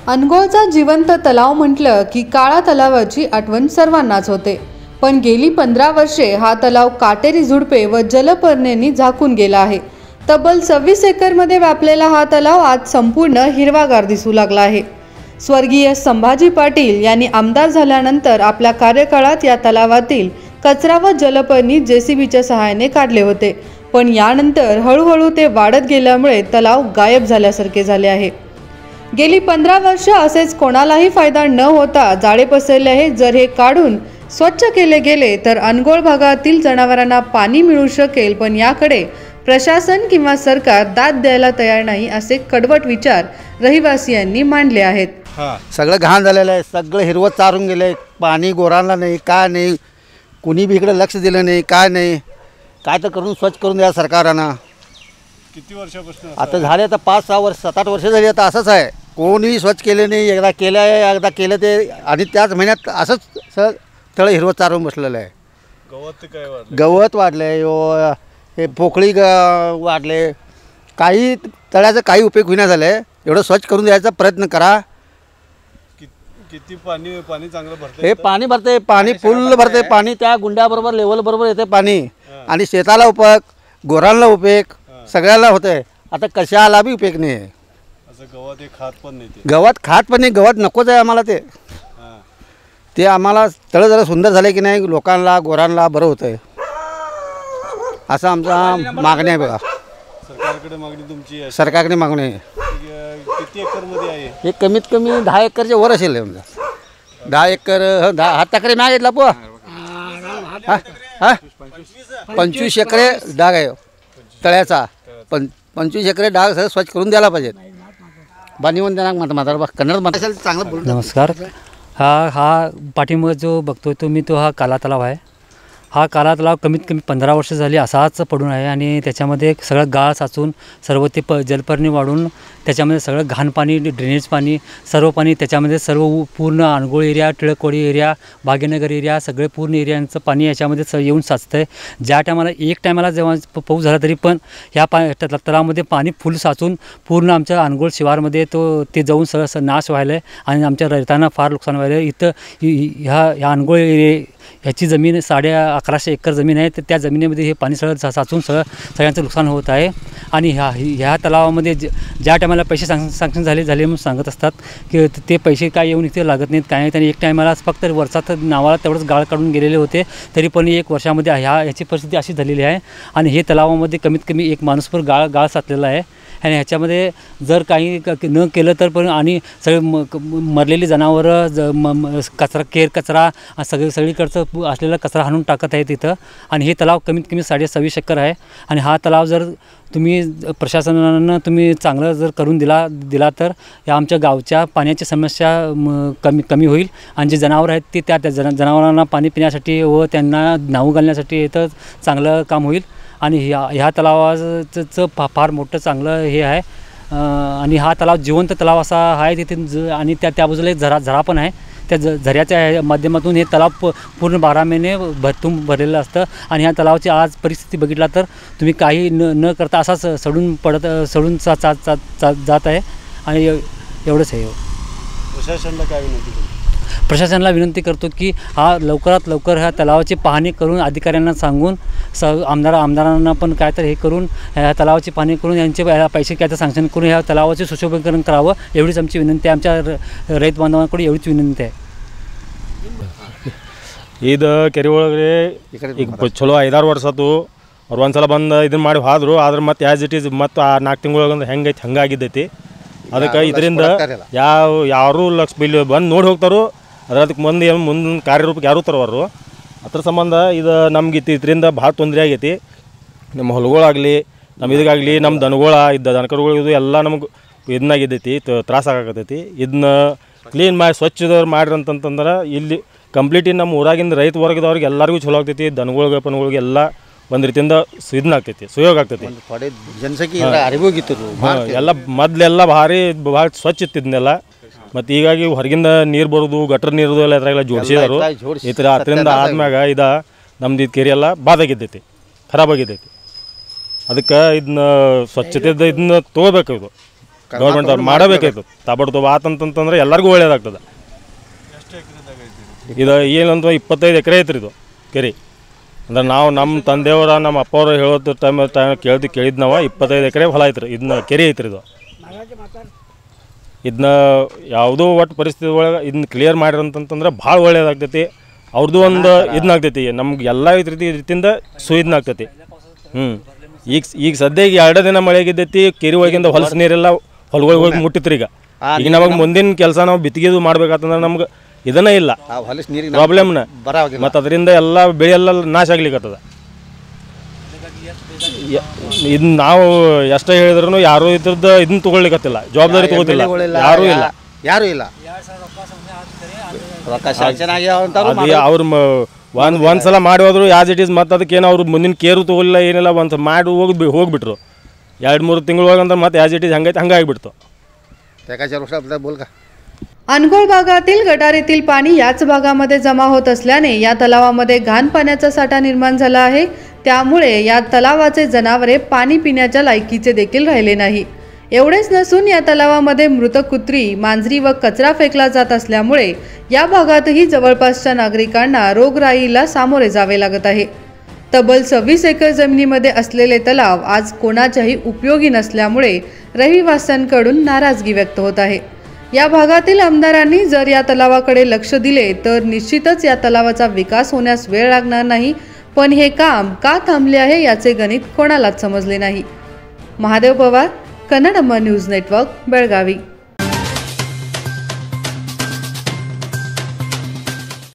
अनगोळचा जिवंत तलाव म्हटलं की काळा तलावाची आठवण सर्वांनाच होते। पण गेली 15 वर्षे हा तलाव काटेरी झुडपे व जलपर्णींनी झाकून गेला आहे। तब्बल 26 एकरमध्ये व्यापलेला हा तलाव आज संपूर्ण हिरवागार दिसू लागला आहे। स्वर्गीय संभाजी पाटील यांनी आमदार झाल्यानंतर आपल्या कार्यकाळात या तलावातील कचरा व जलपर्णी जेसीबीच्या सहाय्याने काढले होते, पण यानंतर हळूहळू ते वाढत गेल्यामुळे तलाव गायब झाल्यासारखे झाले आहे। गेली 15 वर्ष असेच कोणालाही फायदा न होता जाळे पसरले आहे। जर हे काढून स्वच्छ केले गेले तर अनगोळ भागातील जनावरांना पाणी मिळू शकेल, पण याकडे प्रशासन किंवा सरकार दाद द्यायला तयार नाही असे कडवट विचार रहिवासियांनी मांडले आहेत। सगळं घाण झालेलं आहे, सगळं हिरवं चारून गेले, पाणी गोरांना नाही, काय नाही, कुणी बी इकडे लक्ष दिलं नाही, काय नाही, काय तर करून स्वच्छ करून द्या सरकारनं। किती वर्षापासून आता झाले आता 5-6 वर्ष 7-8 वर्ष झाली आता असंच आहे। कोणी स्वच्छ केले नाही, एकदा केलं आहे, एकदा केलं ते आणि त्याच महिन्यात असंच सगळं तळं हिरवं चारून बसलेलं आहे। गवत काय वाढलं? गवत वाढले, हे पोकळी वाढले, काही तळ्याचा काही उपयोग होईना झाले। एवढं स्वच्छ करून द्यायचा प्रयत्न करा। किती पाणी चांगलं भरते? हे पाणी भरते, पाणी फुल भरते, पाणी त्या गुंड्याबरोबर लेवल बरोबर येते पाणी, आणि शेताला उपयोग, गोरांना उपयोग, सगळ्याला होते। आता कशाला बी उपयोग नाही आहे। असं गवत एक खात पण नाही, गवत खात पण नाही, गवत नकोच आहे आम्हाला। ते आम्हाला तळं जरा सुंदर झाले की नाही, लोकांना गोरांना बरं होतंय, असं आमचा मागणी आहे। बघा सरकारकडे मागणी तुमची आहे? सरकारकडे मागणी आहे। किती एकरमध्ये आहे हे? कमीत कमी 10 एकरच्या वर असेल समजा। 10 एकर, 10 हाताकडे मागितला पो 25 एकरे डाग आहे तळ्याचा। 25 एकरे डाग सगळं स्वच्छ करून द्यायला पाहिजे। बानीवन त्यांना म्हातारा कन्नड चांगलं बोल। नमस्कार। हा पाठीमागे जो बघतोय तुम्ही तो हा काला तलाव आहे। हा काला तलाव कमीत कमी 15 वर्ष झाली असाच पडून आहे, आणि त्याच्यामध्ये सगळं गाळ साचून सर्व ते जलपर्णी वाढून त्याच्यामध्ये सगळं घाण पाणी, ड्रेनेज पाणी, सर्व पाणी त्याच्यामध्ये सर्व पूर्ण Anagol area, Tilakwadi area, Bhagyanagar area, सगळे पूर्ण एरियांचं पाणी याच्यामध्ये येऊन साचतं आहे। ज्या टायमाला एक टायमाला जेव्हा पाऊस झाला तरी पण ह्या तलावामध्ये पाणी फुल साचून पूर्ण आमच्या अनगोळ शिवारमध्ये ते जाऊन सगळं नाश व्हायला आहे, आणि आमच्या रैतांना फार नुकसान व्हायलं आहे। इथं ह्या अनगोळ ह्याची जमीन 1150 एकर जमीन आहे, तर त्या जमिनीमध्ये हे पाणी सगळं साचून सगळ्यांचं नुकसान होत आहे। आणि ह्या तलावामध्ये ज्या टायमाला पैसे सँक्शन झाले म्हणून सांगत असतात की ते पैसे काय येऊन इथे लागत नाहीत, काय नाही। त्यांनी एक टायमाला फक्त वर्षात नावाला तेवढंच गाळ काढून गेलेले होते, तरी पण 1 वर्षामध्ये ह्याची परिस्थिती अशी झालेली आहे। आणि हे तलावामध्ये कमीत कमी 1 माणूसभर गाळ साचलेला आहे, आणि ह्याच्यामध्ये जर काही न केलं तर पण, आणि सगळे मरलेली जनावरं, कचरा सगळीकडचं असलेला कचरा हाणून टाकत आहे तिथं। आणि हे तलाव कमीत कमी 26.5 एकर आहे, आणि हा तलाव जर तुम्ही प्रशासनानं चांगलं जर करून दिला तर या आमच्या गावच्या पाण्याची समस्या कमी होईल, आणि जे जनावर आहेत ते त्या जनावरांना पाणी पिण्यासाठी व त्यांना न्हाऊ घालण्यासाठी इथं चांगलं काम होईल। आणि ह्या तलावाचं फार मोठं चांगलं हे आहे, आणि हा तलाव जिवंत तलाव असा आहे तिथे, आणि त्या बाजूला एक झरा पण आहे। त्या झऱ्याच्या माध्यमातून हे तलाव पूर्ण 12 महिने भरलेलं असतं, आणि ह्या तलावाची आज परिस्थिती बघितला तर तुम्ही काही न करता असाच सडून जात आहे, आणि एवढंच आहे। प्रशासनाला काय विनंती करतो? प्रशासनाला विनंती करतो की लवकरात लवकर ह्या तलावाची पाहणी करून अधिकाऱ्यांना सांगून आमदारांना पण काय तर हे करून ह्या तलावाची पाहणी करून यांचे पैसे काय तर सँक्शन करून ह्या तलावाचे सुशोभीकरण करावं, एवढीच आमची विनंती आहे। आमच्या रैत बांधवांकडे एवढीच विनंती आहे। ಇದು ಕೆರೆ ಒಳಗಡೆ ಈಗ ಚಲೋ 5-6 ವರ್ಷ ಆಯ್ತು। ಅವ್ರು ಒಂದ್ಸಲ ಬಂದು ಇದನ್ನು ಮಾಡಿ ಹೋದ್ರು, ಆದ್ರೆ ಮತ್ತೆ ಆ್ಯಸ್ ಇಟ್ ಈಸ್ ಮತ್ತು 4 ತಿಂಗಳೊಳಗೆ ಹೆಂಗೈತಿ ಹಂಗಾಗಿದ್ದೈತಿ। ಅದಕ್ಕೆ ಇದರಿಂದ ಯಾರು ಲಕ್ಷ ಬಿಲ್ ಬಂದು ನೋಡಿ ಹೋಗ್ತಾರೋ, ಅದಕ್ಕೆ ಮುಂದೆ ಕಾರ್ಯರೂಪಕ್ಕೆ ಯಾರೂ ತರೋರು। ಅದ್ರ ಸಂಬಂಧ ಇದು ನಮ್ಗೆ ಇದರಿಂದ ಭಾಳ ತೊಂದರೆ ಆಗೈತಿ। ನಮ್ಮ ಹೊಲಗಳಾಗಲಿ, ನಮ್ಮ ಇದಕ್ಕಾಗಲಿ, ನಮ್ಮ ದನಗಳ ದನಕರುಗಳು ಇದು ಎಲ್ಲ ನಮಗೆ ಇದನ್ನಾಗಿದ್ದೈತಿ, ತ್ರಾಸ ಆಗತೈತಿ। ಇದನ್ನ ಕ್ಲೀನ್ ಮಾಡಿ ಸ್ವಚ್ಛ ಮಾಡ್ರಿ ಅಂತಂತಂದ್ರೆ ಇಲ್ಲಿ ಕಂಪ್ಲೀಟ್ ನಮ್ಮ ಊರಾಗಿಂದ ರೈತ ವರ್ಗದವ್ರಿಗೆ ಎಲ್ಲರಿಗೂ ಚಲೋ ಆಗ್ತೈತಿ। ದನಗಳಿಗೆ ಪನಗಳಿಗೆ ಎಲ್ಲ ಒಂದು ರೀತಿಯಿಂದ ಇದನ್ನಾಗ್ತೈತಿ, ಸುಯೋಗ ಆಗ್ತೈತಿ। ಜನಸಂಖ್ಯೆ ಅರಿವಿತ್ತು ಎಲ್ಲ ಮೊದಲೆಲ್ಲ ಭಾಳ ಸ್ವಚ್ಛ ಇತ್ತಿದ್ನೆಲ್ಲ, ಮತ್ತು ಹೀಗಾಗಿ ಹೊರಗಿಂದ ನೀರು ಬರೋದು, ಗಟ್ರ ನೀರು ಎಲ್ಲ ಅದ್ರಾಗೆಲ್ಲ ಜೋಡಿಸಿದಾರು। ಈ ಥರ ಅದರಿಂದ ಆದ್ಮ್ಯಾಗ ನಮ್ದು ಇದು ಕೆರೆ ಎಲ್ಲ ಬಾದಾಗಿದ್ದೈತಿ, ಖರಾಬಾಗಿದ್ದೈತಿ। ಅದಕ್ಕೆ ಇದನ್ನ ಸ್ವಚ್ಛತೆ ಇದನ್ನ ತೊಗೋಬೇಕು, ಇದು ಗೌರ್ಮೆಂಟ್ ಅವ್ರು ಮಾಡಬೇಕಾಯ್ತು ತಾಬಡ್ತೋಬ ಆತಂತಂದ್ರೆ ಎಲ್ಲರಿಗೂ ಒಳ್ಳೇದಾಗ್ತದೆ. ಎಷ್ಟು ಎಕರೆದಾಗ ಐತಿ ಇದು ಏನಂತ 25 ಎಕರೆ ಐತ್ರಿ ಇದು ಕೆರೆ. ಅಂದ್ರೆ ನಾವು ನಮ್ಮ ತಂದೆಯವರ ನಮ್ಮ ಅಪ್ಪವರು ಹೇಳೋದು ಟೈಮ್ ಕೇಳಿದ್ ನಾವು 25 ಎಕರೆ ಹೊಲ ಐತ್ರಿ. ಇದನ್ನ ಕೆರೆ ಐತ್ರಿ ಇದು. ಇದನ್ನ ಯಾವುದೋ ಒಟ್ಟು ಪರಿಸ್ಥಿತಿ ಒಳಗೆ ಇದನ್ನ ಕ್ಲಿಯರ್ ಮಾಡಿರಂತಂದ್ರೆ ಭಾಳ ಒಳ್ಳೇದಾಗ್ತೈತಿ. ಅವ್ರದ್ದು ಒಂದು ಇದನ್ನಾಗ್ತೈತಿ, ನಮ್ಗೆ ಎಲ್ಲ ರೀತಿಯಿಂದ ಸುಯಿದ್ನಾಗ್ತೈತಿ. ಈಗ ಸದ್ಯಕ್ಕೆ 2 ದಿನ ಮಳೆಗಿದ್ದೈತಿ, ಕೆರೆ ಒಳಗಿಂದ ಹೊಲಸು ನೀರೆಲ್ಲ ಹೊಲಗಳಿಗೆ ಹೋಗಿ ಮುಟ್ಟಿತ್ರಿ. ಈಗ ನಮಗೆ ಮುಂದಿನ ಕೆಲಸ ನಾವು ಬಿತ್ತಿಗೆದು ಮಾಡ್ಬೇಕಂತಂದ್ರೆ ನಮ್ಗೆ ಇದನ್ನೇ ಇಲ್ಲ ಪ್ರಾಬ್ಲಮ್ನ. ಮತ್ತು ಅದರಿಂದ ಎಲ್ಲ ಬೆಳೆ ಎಲ್ಲ ನಾಶ ಆಗ್ಲಿಕ್ಕತ್ತದ. ಇದನ್ನ ನಾವು ಎಷ್ಟೇ ಹೇಳಿದ್ರು ಯಾರೂ ಇದ್ರದ್ದು ಇದನ್ನ ತೊಗೊಳ್ಲಿಕ್ಕತ್ತಿಲ್ಲ, ಜವಾಬ್ದಾರಿ ತೊಗೋತಿಲ್ಲ, ಯಾರೂ ಇಲ್ಲ. ಅವ್ರು ಒಂದ್ಸಲ ಮಾಡಿ ಹೋದ್ರು ಆಸ್ ಇಟ್ ಈಸ್. ಮತ್ತು ಅದಕ್ಕೇನು ಅವ್ರು ಮುಂದಿನ ಕೇರು ತೊಗೊಲಿಲ್ಲ, ಏನಿಲ್ಲ. ಒಂದು ಮಾಡಿ ಹೋಗ್ಬಿಟ್ರು 2-3 ತಿಂಗಳೊಳಗಂದ್ರೆ ಮತ್ತೆ ಆಸ್ ಇಟ್ ಈಸ್ ಹಂಗೈತೆ ಹಂಗಾಗಿಬಿಡ್ತು. अनगोळ भागातील गटारीतील पाणी याच भागामध्ये जमा होत असल्याने या तलावामध्ये घाण पाण्याचा साठा निर्माण झाला आहे. त्यामुळे या तलावाचे जनावरे पाणी पिण्याच्या लायकीचे देखील राहिले नाही. एवढेच नसून या तलावामध्ये मृत कुत्री, मांजरी व कचरा फेकला जात असल्यामुळे या भागातही जवळपासच्या नागरिकांना रोगराईला सामोरे जावे लागत आहे. तब्बल 26 एकर जमिनीमध्ये असलेले तलाव आज कोणाच्याही उपयोगी नसल्यामुळे रहिवाशांकडून नाराजगी व्यक्त होत आहे. या भागातील आमदारांनी जर या तलावाकडे लक्ष दिले तर निश्चितच या तलावाचा विकास होण्यास वेळ लागणार नाही. पण हे काम का थांबले आहे याचे गणित कोणालाच समजले नाही. Mahadev Pawar, Kannadamma news network, Belagavi.